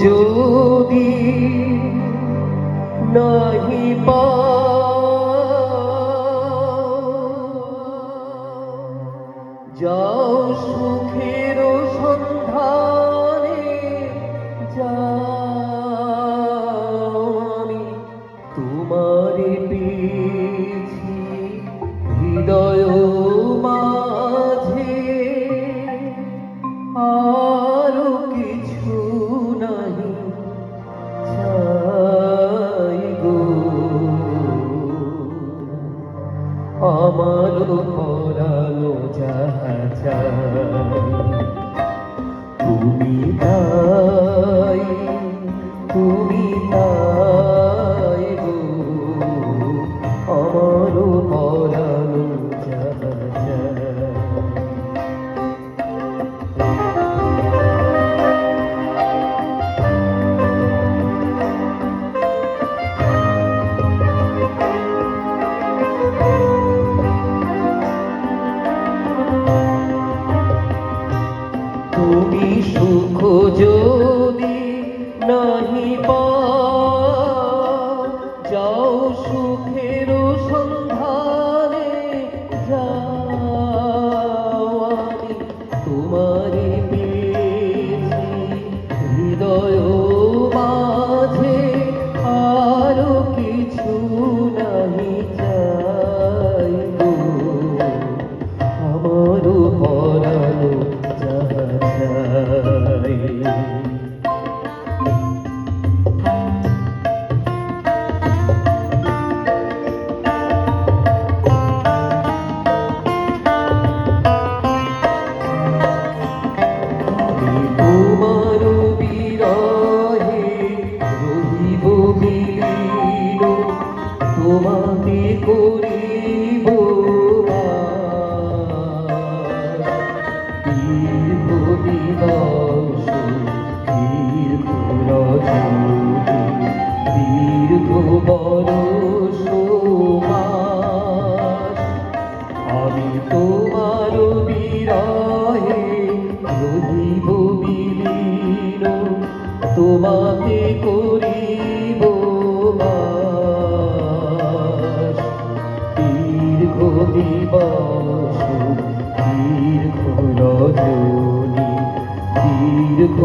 যদি নাহি যাও সুখের সন্ধানে যাও তোমারে পেয়েছি হৃদয় মাঝে আরো কিছু নাহি চাই গো আমার পরানো যাহা চাই তুমি তাই গো আমার পরানো যাহা চাই। তুমি সুখ যদি নাহি যাও সুখের সন্ধানে যাও আমি তোমারে পেয়েছি হৃদয় মাঝে আরো কিছু নাহি চাই গো আমার পরানো যাহা চাই। তোমার বিরহে রহিব বিলীন তোমাকে করিব দীর্ঘ দিবস দীর্ঘ রজনী দীর্ঘ বরষ মাস আমি তোমার বিরহে রহিব বিলীন তোমাকে করিব বাস দীর্ঘ দিবস দীর্ঘ রজনী দীর্ঘ